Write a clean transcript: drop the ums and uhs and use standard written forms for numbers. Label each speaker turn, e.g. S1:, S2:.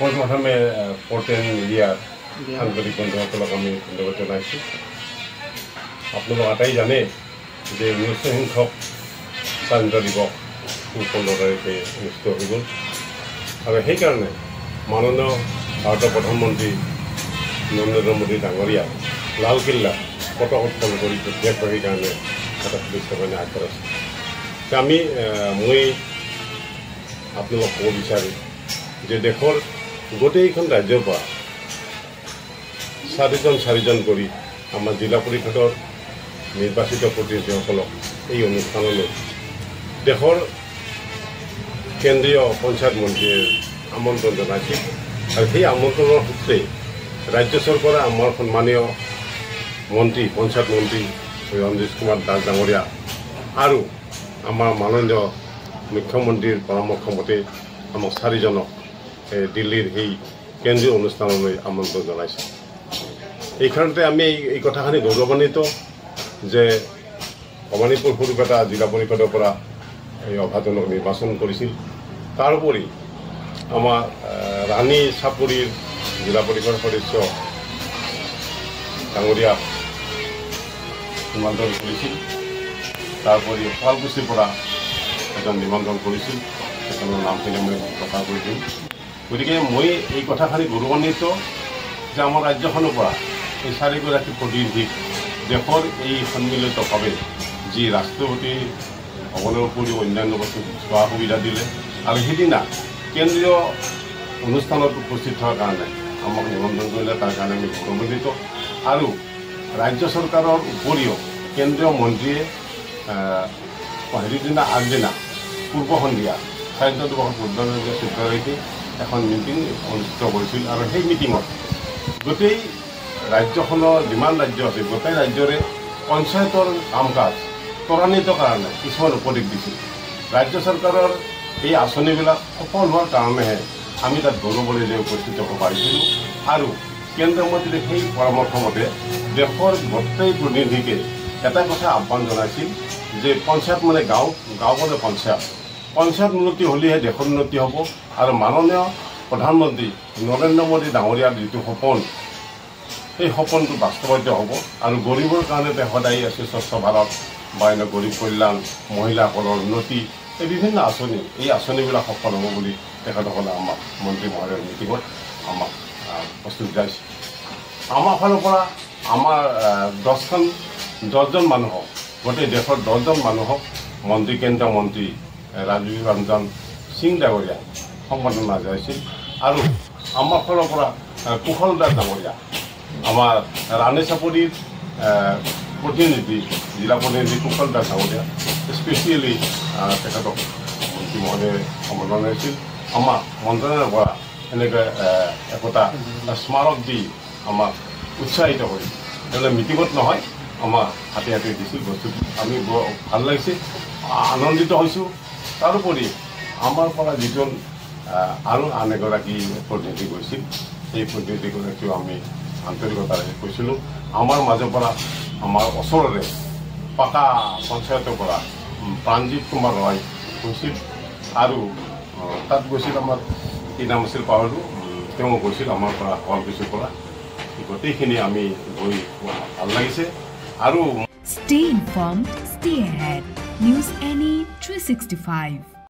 S1: পোনপ্ৰথমে পৰ্টেল মিডিয়াৰ সাংবাদিক বন্ধুসকলক আমি ধন্যবাদ জনাইছোঁ। আপোনালোক আটাই জানে যে 19 সংখ্যক স্বাধীনতা দিৱস 15 তাৰিখে অনুষ্ঠিত হৈ গ'ল আৰু সেইকাৰণে মাননীয় ভাৰতৰ প্ৰধানমন্ত্ৰী নৰেন্দ্ৰ মোদী ডাঙৰীয়া লালকিল্লা পতাকা উত্তোলন কৰি প্ৰত্যেক সেইকাৰণে এটা শুভেচ্ছা বাৰ্তা আগবঢ়াইছোঁ। মই আপোনালোকক ক'ব বিচাৰোঁ যে দেশৰ গোটেইখন ৰাজ্যৰ পৰা 4জন কৰি আমাৰ জিলা পৰিষদৰ নিৰ্বাচিত প্ৰতিনিধিসকলক এই অনুষ্ঠানলৈ দেশৰ কেন্দ্ৰীয় পঞ্চায়ত মন্ত্ৰীয়ে আমন্ত্ৰণ জনাইছিল আৰু সেই আমন্ত্ৰণৰ সূত্ৰে ৰাজ্য চৰকাৰে আমাৰ সন্মানীয় মন্ত্ৰী পঞ্চায়ত মন্ত্ৰী ৰঞ্জিত কুমাৰ দাস ডাঙৰীয়া আৰু আমাৰ মাননীয় মুখ্যমন্ত্ৰীৰ পৰামৰ্শ মতে আমাক 4জনক দিল্লীৰ সেই কেন্দ্ৰীয় অনুষ্ঠানলৈ আমন্ত্ৰণ জনাইছে। এইকাৰণতে আমি এই কথাখিনি গৌৰৱান্বিত যে ভৱানীপুৰ সৰুপেটা জিলা পৰিষদৰ পৰা এই অভাজনক নিৰ্বাচন কৰিছিল। তাৰোপৰি আমাৰ ৰাণী চাপৰিৰ জিলা পৰিষদ সদস্য ডাঙৰীয়াক নিমন্ত্ৰণ কৰিছিল। তাৰোপৰি শুৱালকুছিৰ পৰা এজন নিমন্ত্ৰণ কৰিছিল, সেইজনৰ নামখিনি মই প্ৰকাশ কৰি দিম। গতিকে মই এই কথাখিনি গৌৰৱান্বিত যে আমাৰ ৰাজ্যখনৰ পৰা এই 4গৰাকী প্ৰতিনিধিক দেশৰ এই সন্মিলিতভাৱে যি ৰাষ্ট্ৰপতি ভৱনৰ উপৰিও অন্যান্য বস্তু চোৱা সুবিধা দিলে আৰু সেইদিনা কেন্দ্ৰীয় অনুষ্ঠানত উপস্থিত হোৱাৰ কাৰণে আমাক নিমন্ত্ৰণ কৰিলে, তাৰ কাৰণে আমি গৌৰৱান্বিত। আৰু ৰাজ্য চৰকাৰৰ উপৰিও কেন্দ্ৰীয় মন্ত্ৰীয়ে দিনা আগদিনা পূৰ্ব সন্ধিয়া স্বাধীনতা দিৱসৰ 14 তাৰিখে এখন মিটিং অনুষ্ঠিত কৰিছিল আৰু সেই মিটিঙত গোটেই ৰাজ্যখনৰ যিমান ৰাজ্য আছে গোটেই ৰাজ্যৰে পঞ্চায়তৰ কাম কাজ ত্বৰান্বিত কাৰণে কিছুমান উপদেশ দিছিল। ৰাজ্য চৰকাৰৰ এই আঁচনিবিলাক সফল হোৱাৰ কাৰণেহে আমি তাত গৌৰৱৰে উপস্থিত হ'ব পাৰিছিলোঁ আৰু কেন্দ্ৰীয় মন্ত্ৰীয়ে সেই পৰামৰ্শ মতে দেশৰ গোটেই প্ৰতিনিধিকে এটা কথা আহ্বান জনাইছিল যে পঞ্চায়ত মানে গাঁও মানে পঞ্চায়ত উন্নতি হ'লেহে দেশৰ উন্নতি হ'ব আৰু মাননীয় প্ৰধানমন্ত্ৰী নৰেন্দ্ৰ মোদী ডাঙৰীয়াৰ যিটো সপোন সেই সপোনটো বাস্তৱায়িত হ'ব আৰু গৰীবৰ কাৰণে সদায় আছে স্বচ্ছ ভাৰত বা এনে গৰীব কল্যাণ, মহিলাসকলৰ উন্নতি, এই বিভিন্ন আঁচনি, এই আঁচনিবিলাক সফল হ'ব বুলি তেখেতসকলে আমাক মন্ত্ৰী মহোদয়ৰ মিটিঙত আমাক প্ৰস্তুত দিছে। আমাৰ ফালৰ পৰা আমাৰ 10জন মানুহক গোটেই দেশৰ 10জন মানুহক কেন্দ্ৰীয় মন্ত্ৰী ৰাজীৱ ৰঞ্জন সিং ডাঙৰীয়া সম্বৰ্ধনা জনাইছিল আৰু আমাৰ ফালৰ পৰা কুশল দাস ডাঙৰীয়া আমাৰ ৰাণী চাপৰিৰ প্ৰতিনিধি জিলা প্ৰতিনিধি কুশল দাস ডাঙৰীয়া স্পেচিয়েলি তেখেতক মন্ত্ৰী মহোদয়ে সম্বোধন জনাইছিল। আমাক মন্ত্ৰালয়ৰ পৰা এনেকৈ একোটা স্মাৰক দি আমাক উৎসাহিত কৰি তেনেহ'লে মিটিঙত নহয় আমাৰ হাতে দিছিল বস্তুটো। আমি বৰ ভাল লাগিছে, আনন্দিত হৈছোঁ। তাৰোপৰি আমাৰ পৰা যিজন আৰু আন এগৰাকী প্ৰতিনিধি গৈছিল সেই প্ৰতিনিধিগৰাকীও আমি আন্তৰিকতাৰে কৈছিলোঁ। আমাৰ মাজৰ পৰা আমাৰ ওচৰৰে পাকা পঞ্চায়তৰ পৰা প্ৰাণজিৎ কুমাৰ ৰয় গৈছিল আৰু তাত গৈছিল আমাৰ কি নাম আছিল পাহৰিলোঁ, তেওঁ গৈছিল আমাৰ পৰা শুৱালকুছিৰ পৰা। গোটেইখিনি আমি গৈ ভাল লাগিছে আৰু
S2: Stay informed, stay ahead. News NE 365